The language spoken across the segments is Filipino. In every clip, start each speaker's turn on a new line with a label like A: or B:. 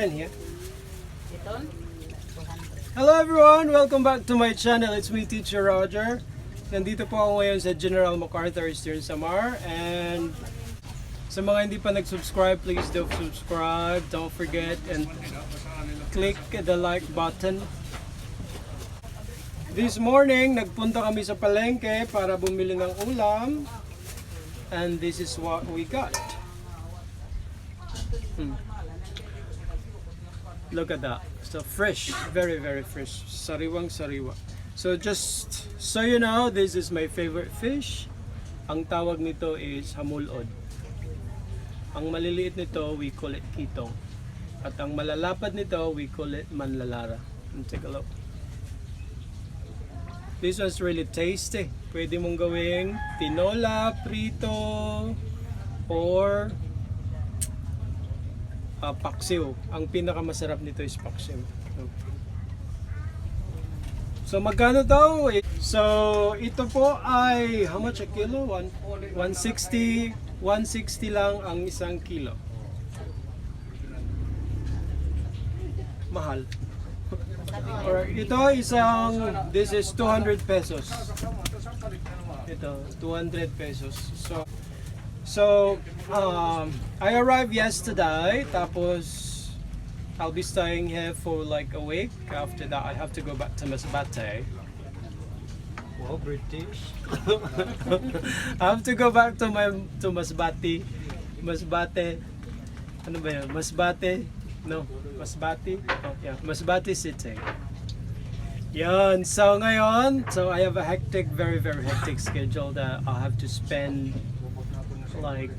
A: in here.
B: Iton? 200.
A: Hello everyone! Welcome back to my channel. It's me, Teacher Roger. Nandito po ako ngayon sa General MacArthur Eastern Samar. And sa mga hindi pa nag-subscribe, please do subscribe. Don't forget and click the like button. This morning, nagpunta kami sa palengke para bumili ng ulam. And this is what we got. Look at that. So fresh, very fresh. Sariwang sariwa. So just so you know, this is my favorite fish. Ang tawag nito is hamulod. Ang maliliit nito, we call it kitong. At ang malalapad nito, we call it manlalara. And take a look. This one's really tasty. Pwede mong gawing tinola, prito, or paksiw. Ang pinakamasarap nito is paksiw. So magkano daw? So ito po ay how much a kilo? 160 lang ang isang kilo. Mahal. Or ito this is 200 pesos. Ito 200 pesos. So I arrived yesterday, tapos I'll be staying here for like a week. After that I have to go back to Masbate. Wow, British. I have to go back to Masbate. Masbate. Ano ba yun? Masbate? No, Masbate? Oh, yeah, Masbate City. Yan, so ngayon, I have a hectic, very hectic schedule that I'll have to spend like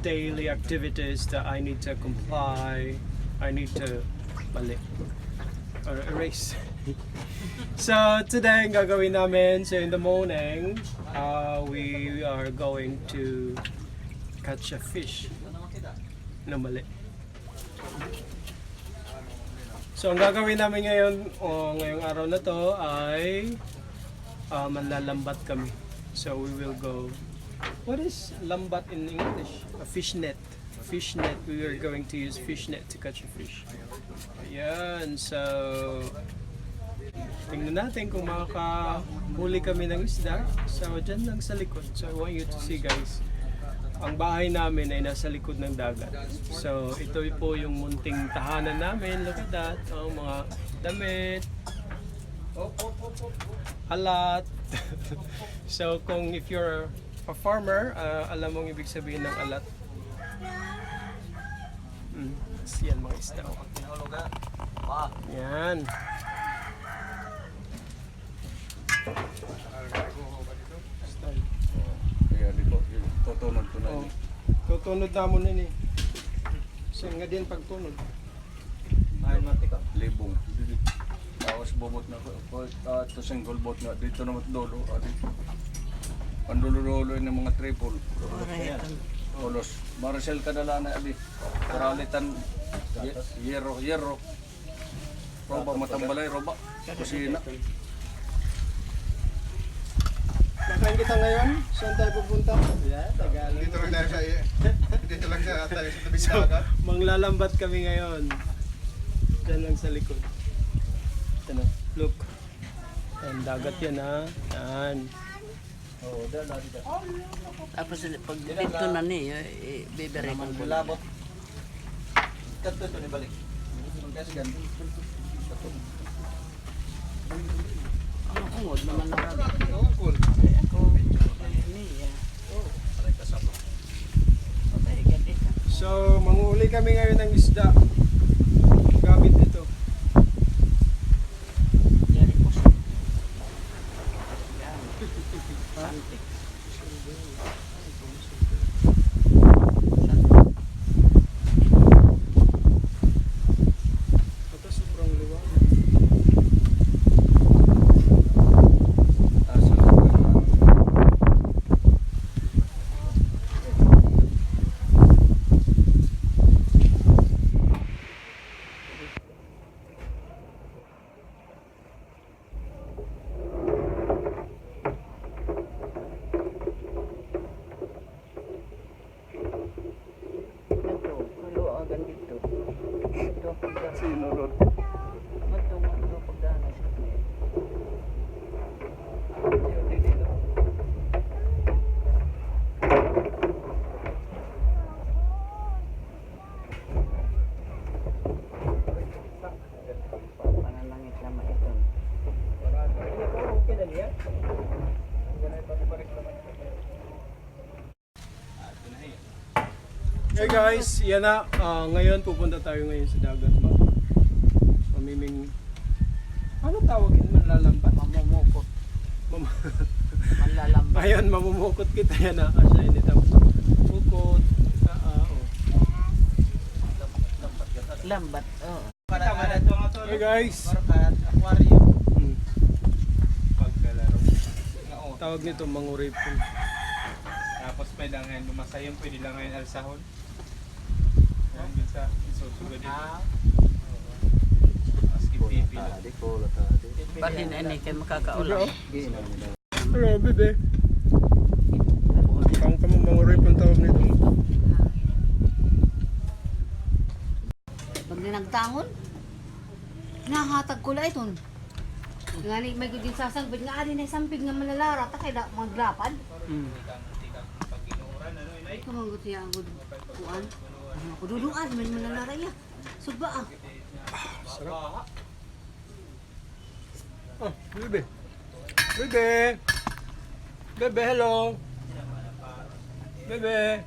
A: daily activities that I need to comply. I need to balik or erase. So today ang gagawin namin, so in the morning we are going to catch a fish na mali. So ang gagawin namin ngayong araw na to ay manlalambat kami. So we will go. What is lambat in English? A fish net. Fish net. We are going to use fish net to catch a fish. Ayan. So tingnan natin kung makakahuli kami ng isda. So dyan lang sa likod. So I want you to see, guys. Ang bahay namin ay nasa likod ng dagat. So ito po yung munting tahanan namin. Look at that. Oh, mga damit. Alat. So kung if you're a farmer, alam mong ibig sabihin ng alat. Yan mga isda. Yan.
C: Kaya dito, tutunod ko na.
A: Tutunod na mo nun eh. So nga din pagtunod. Ay, mati ka.
C: Libong. Tapos bubot na ko. Ito single boat nga. Dito naman dolo. Pandulurolo ng mga triple. Polos. Maricel ka dala na abi. Karalitan. Yero. Roba matambalay. Roba. Kusina.
A: Nakain kita ngayon? Saan tayo pupunta? Tagalog.
D: Dito lang tayo sa tabi sa dagat.
A: Manglalambat kami ngayon. Diyan lang sa likod. Ano? Look. And dagat yan ha. Yan.
B: Tapos pag dito na ni, bibere ko.
D: Labot. Kato ito ni balik. Kasgan.
B: Ang ungod naman na rin.
D: Cool.
B: Ako, niya.
D: Alay kasama.
B: Okay, ganito.
A: So, manguhuli kami ngayon ng isda. Gamit ito.
B: Dari po siya. Yan. Santik.
A: Ito sobrang liwanag.
B: Ganito. Pero ganito.
C: Sino ron?
B: Madto pagdana. Panalangit naman ito.
A: Okay na niya. Hey guys, yan na. Ngayon pupunta tayo ngayon sa dagat. Mamiming... Ano tawagin? Manlalambat?
B: Mamumukot. Manlalambot.
A: Ngayon, mamumukot kita yan na. Asya, hindi tapos. Bukot.
B: Lambat. Oh.
A: Hey guys.
D: Aquarium.
E: Pagkalaro.
A: Tawag nito, manguripon.
E: Tapos pwede lang ngayon lumasayon, pwede lang ngayon alsahon. Yan yun sa isusugod dito. Aski pipi.
B: Balhin ani kay makakaulam.
A: Hello, bebe. Kang kamang manguripon tawag nito.
F: Pag nagtangon, nahatag ko lang iton. Nga ni may gudin sasagbit nga ari na sampig nga malalara ta kay da maglapad. Kumagot niya ang gud kuan. Ano ko duluan man malalara ya. Suba ah.
A: Sarap. Oh, bebe. Bebe. Bebe, hello. Bebe.